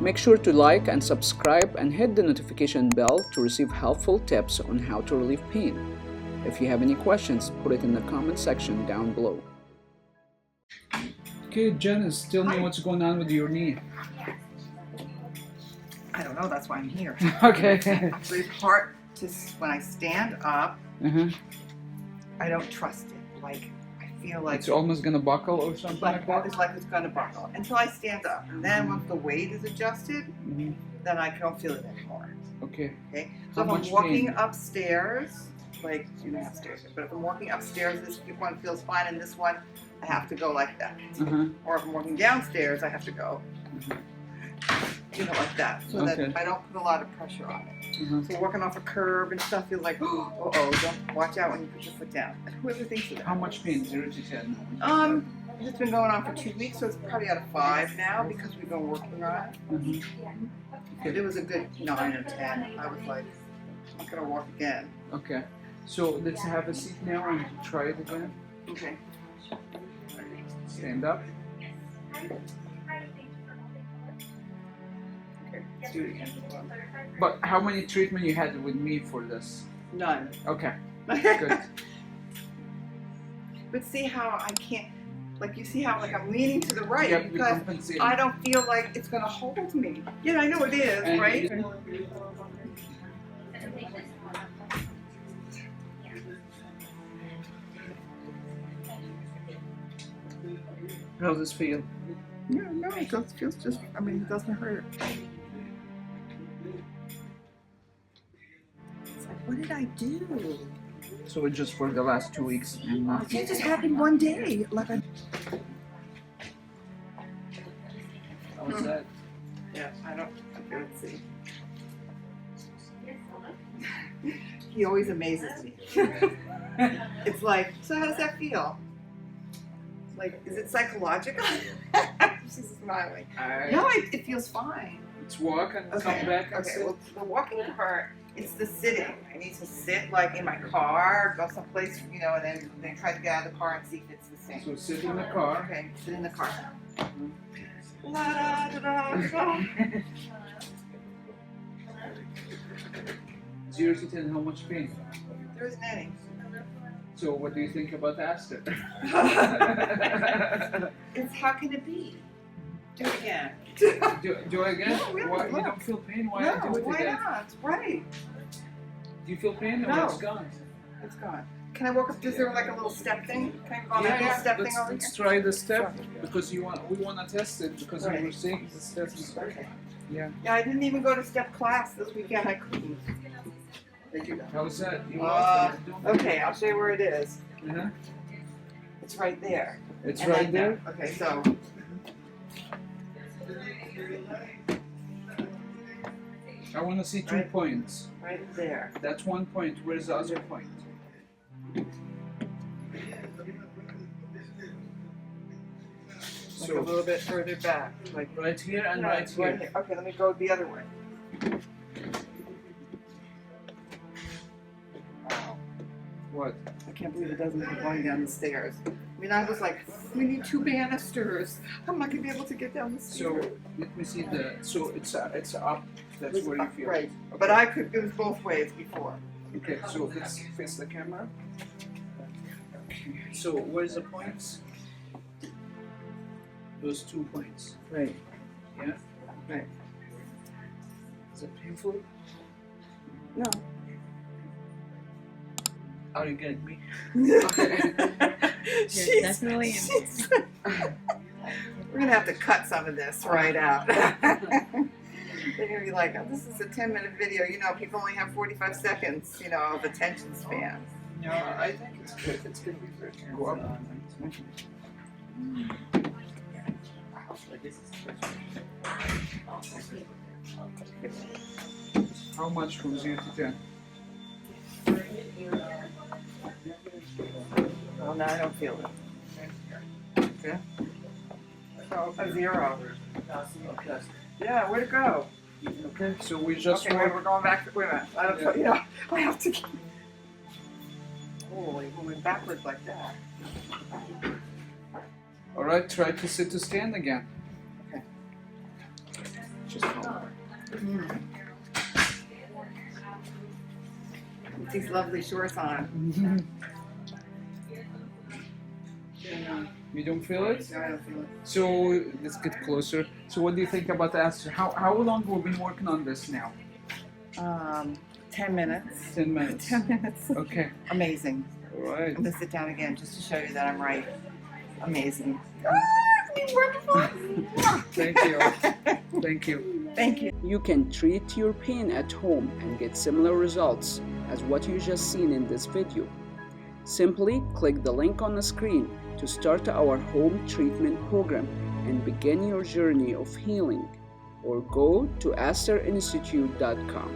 Make sure to like and subscribe and hit the notification bell to receive helpful tips on how to relieve pain. If you have any questions, put it in the comment section down below. Okay, Janice, tell me what's going on with your knee. I don't know, that's why I'm here. Okay. It's hard to, when I stand up, I don't trust it. Like, I feel like it's almost gonna buckle or something like that? It's like it's gonna buckle until I stand up. And then once the weight is adjusted, then I don't feel it anymore. Okay. Okay? So if I'm walking upstairs, like, you don't have stairs, but if I'm walking upstairs, this one feels fine, and this one, I have to go like that. Or if I'm walking downstairs, I have to go, you know, like that, so that I don't put a lot of pressure on it. So walking off a curb and stuff, you're like, don't watch out when you put your foot down. Whoever thinks of that. How much pain? 0 to 10? It's been going on for 2 weeks, so it's probably out of 5 now because we've been working on it. But it was a good 9 or 10. I was like, I'm not gonna walk again. Okay. So let's have a seat now and try it again. Okay. Stand up. Okay, let's do it again. But how many treatment you had with me for this? None. Okay. Good. But see how I can't, like, you see how like I'm leaning to the right, Yep, because I don't feel like it's gonna hold me. Yeah, I know it is, and right? How does this feel? Yeah, no, it just feels just, I mean, it doesn't hurt. It's like, what did I do? So it's just for the last 2 weeks. And It just happened one day. Like I. How was that? Yeah, I can't see. He always amazes me. It's like, so how does that feel? Like, is it psychological? She's smiling. No, it feels fine. Let's walk and come back and sit. Well, the walking part, it's the sitting. I need to sit like in my car, go someplace, you know, and then try to get out of the car and see if it's the same. So sit in the car. Okay, sit in the car. La da da da da. 0 to 10, how much pain? There isn't any. So what do you think about ASTR? It's how can it be? Do it again. do I again? No, Why you don't feel pain? Why do it why again? not? Right. Do you feel pain or No. it's gone? It's gone. Can I walk up? Is there like a little step thing? Can I go on that little step thing over let's here? try the step because we want to test it because we were seeing the steps. Okay. Yeah. Yeah, I didn't even go to step class this weekend. I couldn't. There you go. How's that? You Okay, I'll show you where it is. Uh-huh. It's right there. It's And right then- there. Okay, so. I want to see 2 Right. points. Right there. That's 1 point. Where's the other point? Like a little bit further back. Like Right here and no, right it's here. Okay, let me go the other way. Wow. What? I can't believe it doesn't keep going down the stairs. I mean, I was like, we need 2 banisters. I'm not gonna be able to get down the stairs. So let me see the. So it's up. That's where you feel. Right. Okay. But I could. It was both ways before. Okay. So let's face the camera. So where's the points? Those 2 points. Right. Yeah. Right. Is it painful? No. Are you getting me? She's definitely she's- We're gonna have to cut some of this right out. They're gonna be like, oh, this is a 10-minute video. You know, people only have 45 seconds, you know, of attention span. No, I think it's good. It's good. Go up. How much from 0 to 10? Well, now I don't feel it. Okay. So a 0. Yeah, where'd it go? Okay. So we just Okay, wait, we're going back to, wait a minute. I don't, Yeah. you know, I have to keep. Holy, we went backwards like that. All right. Try to sit to stand again. Okay. Just With these lovely shorts on. You don't feel it? No, I don't feel it. So let's get closer. So what do you think about the ASTR? How long have we been working on this now? 10 minutes. 10 minutes. 10 minutes. Okay. Amazing. All right. I'm going to sit down again just to show you that I'm right. Amazing. Thank you. Thank you. Thank you. You can treat your pain at home and get similar results as what you just seen in this video. Simply click the link on the screen to start our home treatment program and begin your journey of healing, or go to asterinstitute.com.